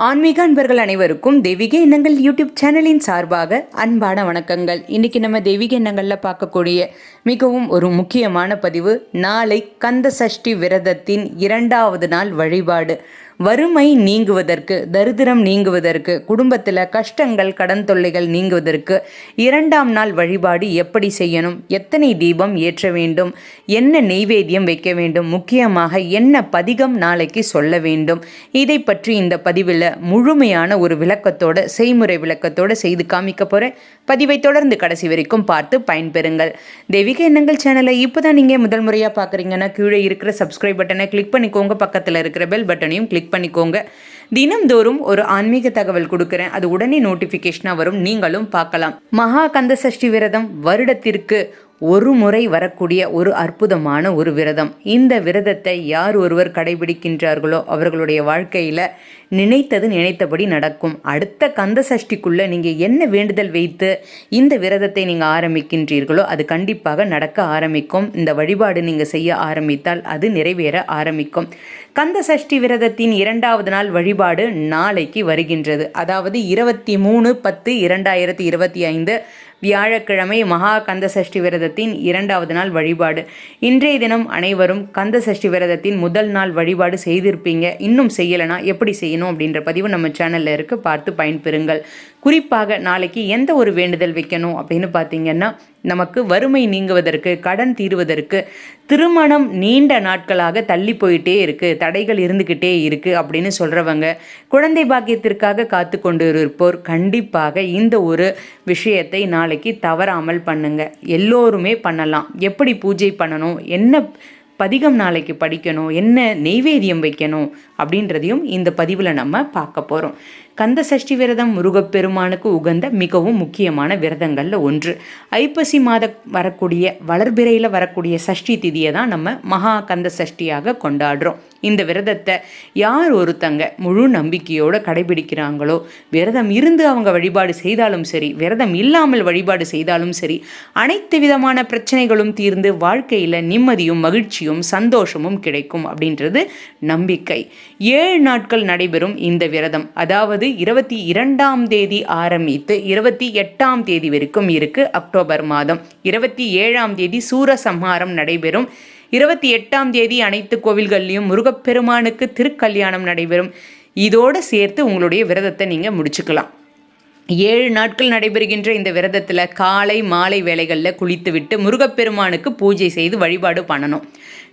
ஆன்மீக அன்பர்கள் அனைவருக்கும் தெய்வீக எண்ணங்கள் யூடியூப் சேனலின் சார்பாக அன்பான வணக்கங்கள். இன்னைக்கு நம்ம தெய்வீக எண்ணங்களில் பார்க்கக்கூடிய மிகவும் ஒரு முக்கியமான பதிவு, நாளை கந்த சஷ்டி விரதத்தின் 2வது நாள் வழிபாடு. வறுமை நீங்குவதற்கு, தரித்திரம் நீங்குவதற்கு, குடும்பத்தில் கஷ்டங்கள் கடன் தொல்லைகள் நீங்குவதற்கு 2ஆம் நாள் வழிபாடு எப்படி செய்யணும், எத்தனை தீபம் ஏற்ற வேண்டும், என்ன நெய்வேத்தியம் வைக்க வேண்டும், முக்கியமாக என்ன பதிகம் நாளைக்கு சொல்ல வேண்டும், இதை பற்றி இந்த பதிவில் முழுமையான ஒரு விளக்கத்தோட செய்முறை விளக்கத்தோட செய்து காமிக்க போகிறேன். பதிவை தொடர்ந்து கடைசி வரைக்கும் பார்த்து பயன்பெறுங்கள். தெய்வீக எண்ணங்கள் சேனலை இப்போ தான் நீங்கள் முதல் முறையாக பார்க்குறீங்கன்னா கீழே இருக்கிற சப்ஸ்கிரைப் பட்டனை கிளிக் பண்ணிக்கோங்க, பக்கத்தில் இருக்கிற பெல் பட்டனையும் கிளிக் பண்ணிக்கோங்க. தினம்தோறும் ஒரு ஆன்மீக தகவல் கொடுக்குறேன், அது உடனே நோட்டிஃபிகேஷனாக வரும், நீங்களும் பார்க்கலாம். மகா கந்த சஷ்டி விரதம் வருடத்திற்கு ஒரு முறை வரக்கூடிய ஒரு அற்புதமான ஒரு விரதம். இந்த விரதத்தை யார் ஒருவர் கடைபிடிக்கின்றார்களோ அவர்களுடைய வாழ்க்கையில் நினைத்தது நினைத்தபடி நடக்கும். அடுத்த கந்த சஷ்டிக்குள்ளே நீங்கள் என்ன வேண்டுதல் வைத்து இந்த விரதத்தை நீங்கள் ஆரம்பிக்கின்றீர்களோ அது கண்டிப்பாக நடக்க ஆரம்பிக்கும். இந்த வழிபாடு நீங்கள் செய்ய ஆரம்பித்தால் அது நிறைவேற ஆரம்பிக்கும். கந்த சஷ்டி விரதத்தின் 2வது நாள் வழிபாடு நாளைக்கு வருகின்றது. அதாவது 23/10/2025 வியாழக்கிழமை மகா கந்த சஷ்டி விரதத்தின் 2வது நாள் வழிபாடு. இன்றைய தினம் அனைவரும் கந்த சஷ்டி விரதத்தின் முதல் நாள் வழிபாடு செய்திருப்பீங்க. இன்னும் செய்யலைனா எப்படி செய்யணும் அப்படின்ற பதிவு நம்ம சேனலில் இருக்குது, பார்த்து பயன்பெறுங்கள். குறிப்பாக நாளைக்கு எந்த ஒரு வேண்டுதல் வைக்கணும் அப்படின்னு பார்த்தீங்கன்னா, நமக்கு வறுமை நீங்குவதற்கு, கடன் தீர்வதற்கு, திருமணம் நீண்ட நாட்களாக தள்ளி போயிட்டே இருக்குது, தடைகள் இருந்துக்கிட்டே இருக்குது அப்படின்னு சொல்கிறவங்க, குழந்தை பாக்கியத்திற்காக காத்து கொண்டு இருப்போர் கண்டிப்பாக இந்த ஒரு விஷயத்தை நாளைக்கு தவறாமல் பண்ணுங்க. எல்லோருமே பண்ணலாம். எப்படி பூஜை பண்ணணும், என்ன பதிகம் நாளைக்கு படிக்கணும், என்ன நெய்வேத்தியம் வைக்கணும் அப்படின்றதையும் இந்த பதிவில் நம்ம பார்க்க போகிறோம். கந்த சஷ்டி விரதம் முருகப்பெருமானுக்கு உகந்த மிகவும் முக்கியமான விரதங்களில் ஒன்று. ஐப்பசி மாதம் வரக்கூடிய வளர்பிறையில் வரக்கூடிய சஷ்டி திதியை தான் நம்ம மகா கந்த சஷ்டியாக கொண்டாடுறோம். இந்த விரதத்தை யார் ஒருத்தங்க முழு நம்பிக்கையோடு கடைபிடிக்கிறாங்களோ, விரதம் இருந்து அவங்க வழிபாடு செய்தாலும் சரி, விரதம் இல்லாமல் வழிபாடு செய்தாலும் சரி, அனைத்து விதமான பிரச்சனைகளும் தீர்ந்து வாழ்க்கையில் நிம்மதியும் மகிழ்ச்சியும் சந்தோஷமும் கிடைக்கும் அப்படின்றது நம்பிக்கை. 7 நாட்கள் நடைபெறும் இந்த விரதம். அதாவது 22ஆம் தேதி ஆரம்பித்து 28ஆம் தேதி வரைக்கும் இருக்கு. அக்டோபர் மாதம் 27ஆம் தேதி சூரசம்ஹாரம் நடைபெறும். 28ஆம் தேதி அனைத்து கோவில்கள்லையும் முருகப்பெருமானுக்கு திருக்கல்யாணம் நடைபெறும். இதோடு சேர்த்து உங்களுடைய விரதத்தை நீங்கள் முடிச்சுக்கலாம். 7 நாட்கள் நடைபெறுகின்ற இந்த விரதத்தில் காலை மாலை வேளைகளில் குளித்துவிட்டு முருகப்பெருமானுக்கு பூஜை செய்து வழிபாடு பண்ணணும்.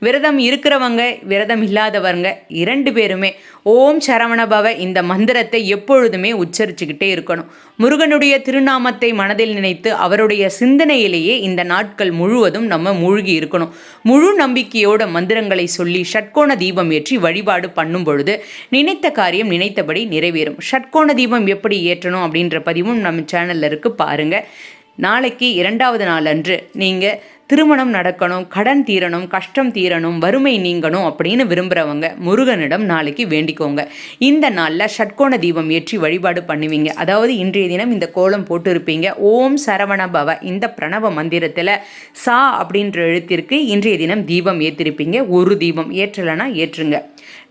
விரதம் இருக்கிறவங்க, விரதம் இல்லாதவங்க 2 பேருமே ஓம் சரவணபவ இந்த மந்திரத்தை எப்பொழுதுமே உச்சரிச்சுக்கிட்டே இருக்கணும். முருகனுடைய திருநாமத்தை மனதில் நினைத்து அவருடைய சிந்தனையிலேயே இந்த நாட்கள் முழுவதும் நம்ம மூழ்கி இருக்கணும். முழு நம்பிக்கையோட மந்திரங்களை சொல்லி ஷட்கோண தீபம் ஏற்றி வழிபாடு பண்ணும் பொழுது நினைத்த காரியம் நினைத்தபடி நிறைவேறும். ஷட்கோண தீபம் எப்படி ஏற்றணும் அப்படின்ற பதிவும் நம்ம சேனலில் இருக்குது, பாருங்கள். நாளைக்கு 2வது நாள் அன்று நீங்கள் திருமணம் நடக்கணும், கடன் தீரணும், கஷ்டம் தீரணும், வறுமை நீங்கணும் அப்படின்னு விரும்புகிறவங்க முருகனிடம் நாளைக்கு வேண்டிக்கோங்க. இந்த நாளில் ஷட்கோண தீபம் ஏற்றி வழிபாடு பண்ணுவீங்க. அதாவது இன்றைய தினம் இந்த கோலம் போட்டிருப்பீங்க. ஓம் சரவண பவ இந்த பிரணவ மந்திரத்தில் சா அப்படின்ற எழுத்திற்கு இன்றைய தினம் தீபம் ஏற்றிருப்பீங்க. ஒரு தீபம் ஏற்றலைன்னா ஏற்றுங்க.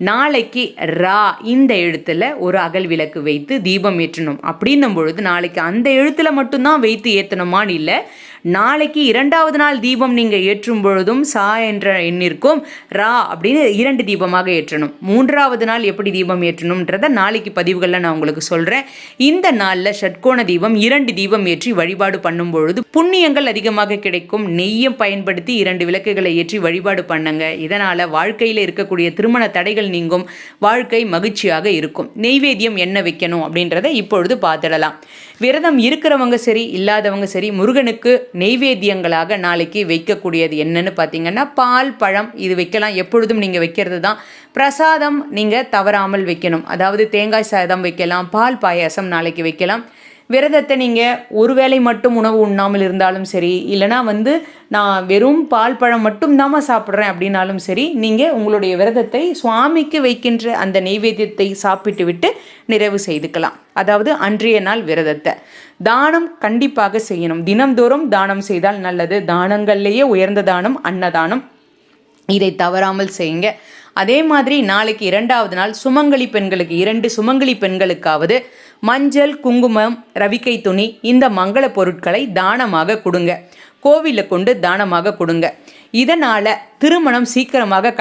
நாளைக்கு ரா இந்த எழுத்தில் ஒரு அகல் விளக்கு வைத்து தீபம் ஏற்றணும். அப்படின்னும் பொழுது நாளைக்கு அந்த எழுத்தில் மட்டும்தான் வைத்து ஏற்றணுமான்னு இல்லை. நாளைக்கு 2வது நாள் தீபம் நீங்கள் ஏற்றும் பொழுதும் சா என்ற எண்ணிற்கும் ரா அப்படின்னு 2 தீபமாக ஏற்றணும். 3வது நாள் எப்படி தீபம் ஏற்றணும்ன்றத நாளைக்கு பதிவுகளில் நான் உங்களுக்கு சொல்கிறேன். இந்த நாளில் ஷட்கோண தீபம் 2 தீபம் ஏற்றி வழிபாடு பண்ணும் பொழுது புண்ணியங்கள் அதிகமாக கிடைக்கும். நெய்யை பயன்படுத்தி 2 விளக்குகளை ஏற்றி வழிபாடு பண்ணுங்க. இதனால் வாழ்க்கையில் இருக்கக்கூடிய திருமண தடைகள் நீங்கும், வாழ்க்கை மகிழ்ச்சியாக இருக்கும். நெய்வேத்தியம் என்ன வைக்கணும் அப்படின்றத இப்பொழுது பார்த்துடலாம். விரதம் இருக்கிறவங்க சரி, இல்லாதவங்க சரி, முருகனுக்கு நெய்வேத்தியங்களாக நாளைக்கு வைக்கக்கூடியது என்னன்னு பார்த்தீங்கன்னா, பால் பழம் இது வைக்கலாம். எப்பொழுதும் நீங்கள் வைக்கிறது தான். பிரசாதம் நீங்கள் தவறாமல் வைக்கணும். அதாவது தேங்காய் சாதம் வைக்கலாம், பால் பாயாசம் நாளைக்கு வைக்கலாம். விரதத்தை நீங்கள் ஒரு வேளை மட்டும் உணவு உண்ணாமல் இருந்தாலும் சரி, இல்லைனா நான் வெறும் பால் பழம் மட்டும் தாம சாப்பிட்றேன் அப்படின்னாலும் சரி, நீங்கள் உங்களுடைய விரதத்தை சுவாமிக்கு வைக்கின்ற அந்த நெய்வேத்தியத்தை சாப்பிட்டு விட்டு நிறைவு செய்துக்கலாம். அதாவது அன்றைய நாள் விரதத்தை. தானம் கண்டிப்பாக செய்யணும். தினம்தோறும் தானம் செய்தால் நல்லது. தானங்கள்லேயே உயர்ந்த தானம் அன்னதானம். இதை தவறாமல் செய்யுங்க. அதே மாதிரி நாளைக்கு 2வது நாள் சுமங்கலி பெண்களுக்கு 2 சுமங்கலி பெண்களுக்காவது மஞ்சள், குங்குமம், ரவிக்கை துணி இந்த மங்கள பொருட்களை தானமாக கொடுங்க. கோவிலில் கொண்டு தானமாக கொடுங்க. இதனால் திருமணம் சீக்கிரமாக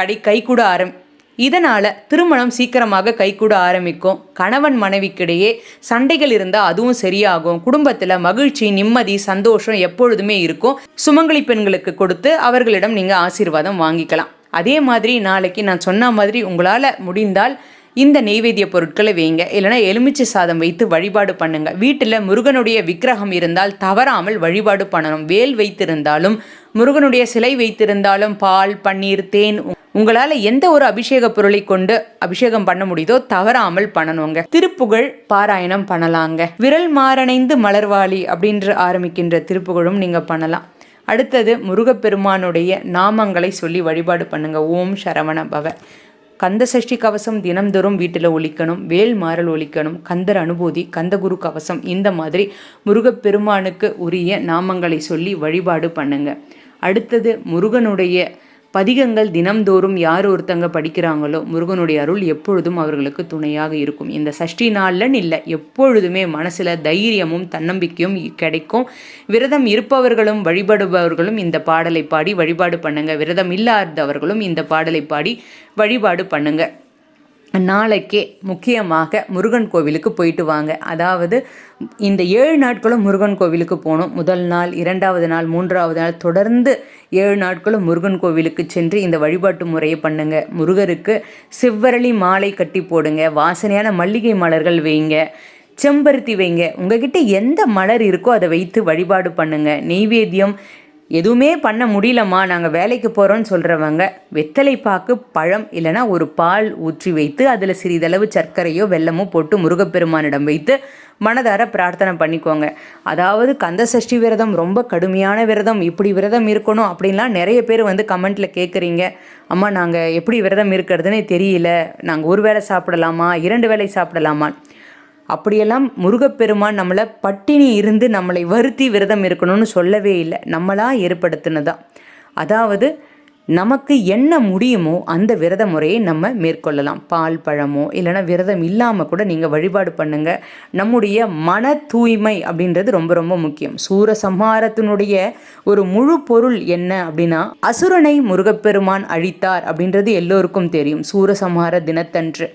கைகூட ஆரம்பிக்கும். கணவன் மனைவிக்கிடையே சண்டைகள் இருந்தால் அதுவும் சரியாகும். குடும்பத்தில் மகிழ்ச்சி, நிம்மதி, சந்தோஷம் எப்பொழுதுமே இருக்கும். சுமங்கலி பெண்களுக்கு கொடுத்து அவர்களிடம் நீங்கள் ஆசீர்வாதம் வாங்கிக்கலாம். அதே மாதிரி நாளைக்கு நான் சொன்ன மாதிரி உங்களால் முடிந்தால் இந்த நெய்வேத்திய பொருட்களை வைங்க. இல்லைனா எலுமிச்சை சாதம் வைத்து வழிபாடு பண்ணுங்க. வீட்டில் முருகனுடைய விக்கிரகம் இருந்தால் தவறாமல் வழிபாடு பண்ணணும். வேல் வைத்திருந்தாலும் முருகனுடைய சிலை வைத்திருந்தாலும் பால், பன்னீர், தேன் உங்களால் எந்த ஒரு அபிஷேக பொருளை கொண்டு அபிஷேகம் பண்ண முடியுதோ தவறாமல் பண்ணணுங்க. திருப்புகழ் பாராயணம் பண்ணலாங்க. விரல் மாறணைந்து மலர்வாளி அப்படின்ற ஆரம்பிக்கின்ற திருப்புகழும் நீங்கள் பண்ணலாம். அடுத்தது முருகப்பெருமானுடைய நாமங்களை சொல்லி வழிபாடு பண்ணுங்க. ஓம் சரவண பவ. கந்தசஷ்டி கவசம் தினம்தோறும் வீட்டில் ஒலிக்கணும். வேல் மாறல் ஒலிக்கணும். கந்தர் அனுபூதி, கந்தகுரு கவசம் இந்த மாதிரி முருகப்பெருமானுக்கு உரிய நாமங்களை சொல்லி வழிபாடு பண்ணுங்க. அடுத்தது முருகனுடைய பதிகங்கள் தினம்தோறும் யார் ஒருத்தங்க படிக்கிறாங்களோ முருகனுடைய அருள் எப்பொழுதும் அவர்களுக்கு துணையாக இருக்கும். இந்த சஷ்டி நாளில் இல்லை, எப்பொழுதுமே மனசில் தைரியமும் தன்னம்பிக்கையும் கிடைக்கும். விரதம் இருப்பவர்களும் வழிபடுபவர்களும் இந்த பாடலை பாடி வழிபாடு பண்ணுங்க. விரதம் இல்லாதவர்களும் இந்த பாடலை பாடி வழிபாடு பண்ணுங்க. நாளைக்கே முக்கியமாக முருகன் கோவிலுக்கு போயிட்டு வாங்க. அதாவது இந்த 7 நாட்களும் முருகன் கோவிலுக்கு போகணும். முதல் நாள், 2வது நாள், 3வது நாள் தொடர்ந்து 7 நாட்களும் முருகன் கோவிலுக்கு சென்று இந்த வழிபாட்டு முறையை பண்ணுங்க. முருகருக்கு செவ்வரளி மாலை கட்டி போடுங்க. வாசனையான மல்லிகை மலர்கள் வைங்க. செம்பருத்தி வைங்க. உங்ககிட்ட எந்த மலர் இருக்கோ அதை வைத்து வழிபாடு பண்ணுங்க. நெய்வேத்தியம் எதுவுமே பண்ண முடியலம்மா, நாங்கள் வேலைக்கு போகிறோன்னு சொல்கிறவங்க வெத்தலை பாக்கு, பழம் இல்லைனா ஒரு பால் ஊற்றி வைத்து அதில் சிறிதளவு சர்க்கரையோ வெல்லமோ போட்டு முருகப்பெருமானிடம் வைத்து மனதார பிரார்த்தனை பண்ணிக்கோங்க. அதாவது கந்தசஷ்டி விரதம் ரொம்ப கடுமையான விரதம், இப்படி விரதம் இருக்கணும் அப்படின்லாம் நிறைய பேர் கமெண்ட்டில் கேட்குறீங்க. அம்மா நாங்கள் எப்படி விரதம் இருக்கிறதுனே தெரியல, நாங்கள் ஒரு வேளை சாப்பிடலாமா 2 வேளை சாப்பிடலாமா? அப்படியெல்லாம் முருகப்பெருமான் நம்மளை பட்டினி இருந்து நம்மளை வருத்தி விரதம் இருக்கணும்னு சொல்லவே இல்லை, நம்மளாக ஏற்படுத்தினதான். அதாவது நமக்கு என்ன முடியுமோ அந்த விரத முறையை நம்ம மேற்கொள்ளலாம். பால், பழமோ இல்லைனா விரதம் இல்லாமல் கூட நீங்கள் வழிபாடு பண்ணுங்கள். நம்முடைய மன தூய்மை அப்படின்றது ரொம்ப ரொம்ப முக்கியம். சூரசம்ஹாரத்தினுடைய ஒரு முழு பொருள் என்ன அப்படின்னா, அசுரனை முருகப்பெருமான் அழித்தார் அப்படின்றது எல்லோருக்கும் தெரியும் சூரசம்ஹார தினத்தன்று.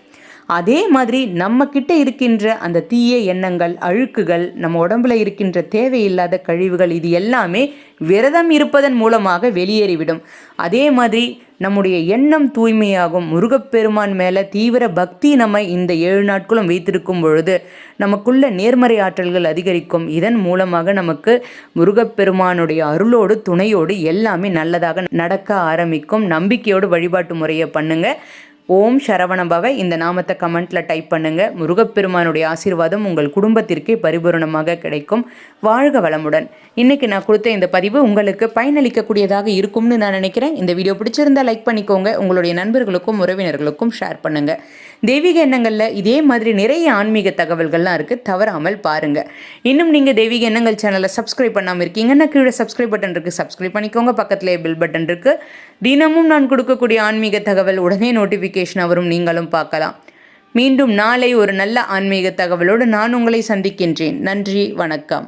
அதே மாதிரி நம்ம கிட்ட இருக்கின்ற அந்த தீய எண்ணங்கள், அழுக்குகள், நம்ம உடம்புல இருக்கின்ற தேவையில்லாத கழிவுகள் இது எல்லாமே விரதம் இருப்பதன் மூலமாக வெளியேறிவிடும். அதே மாதிரி நம்முடைய எண்ணம் தூய்மையாகும். முருகப்பெருமான் மேலே தீவிர பக்தி நம்ம இந்த 7 நாட்களும் வைத்திருக்கும் பொழுது நமக்குள்ள நேர்மறை ஆற்றல்கள் அதிகரிக்கும். இதன் மூலமாக நமக்கு முருகப்பெருமானுடைய அருளோடு துணையோடு எல்லாமே நல்லதாக நடக்க ஆரம்பிக்கும். நம்பிக்கையோடு வழிபாட்டு முறையை பண்ணுங்க. ஓம் சரவணபவ இந்த நாமத்தை கமெண்ட்டில் டைப் பண்ணுங்கள். முருகப்பெருமானுடைய ஆசீர்வாதம் உங்கள் குடும்பத்திற்கே பரிபூரணமாக கிடைக்கும். வாழ்க வளமுடன். இன்றைக்கி நான் கொடுத்த இந்த பதிவு உங்களுக்கு பயனளிக்கக்கூடியதாக இருக்கும்னு நான் நினைக்கிறேன். இந்த வீடியோ பிடிச்சிருந்தால் லைக் பண்ணிக்கோங்க. உங்களுடைய நண்பர்களுக்கும் உறவினர்களுக்கும் ஷேர் பண்ணுங்கள். தெய்வீக எண்ணங்களில் இதே மாதிரி நிறைய ஆன்மீக தகவல்கள்லாம் இருக்குது, தவறாமல் பாருங்கள். இன்னும் நீங்கள் தெய்வீக எண்ணங்கள் சேனலை சப்ஸ்கிரைப் பண்ணாமல் இருக்கீங்கன்னா கீழே சப்ஸ்கிரைப் பட்டன் இருக்குது, சப்ஸ்கிரைப் பண்ணிக்கோங்க. பக்கத்துலேயே பெல் பட்டன் இருக்குது. தினமும் நான் கொடுக்கக்கூடிய ஆன்மீக தகவல் உடனே நோட்டிஃபிகேஷன் வரும், நீங்களும் பார்க்கலாம். மீண்டும் நாளை ஒரு நல்ல ஆன்மீக தகவலோடு நான் உங்களை சந்திக்கின்றேன். நன்றி, வணக்கம்.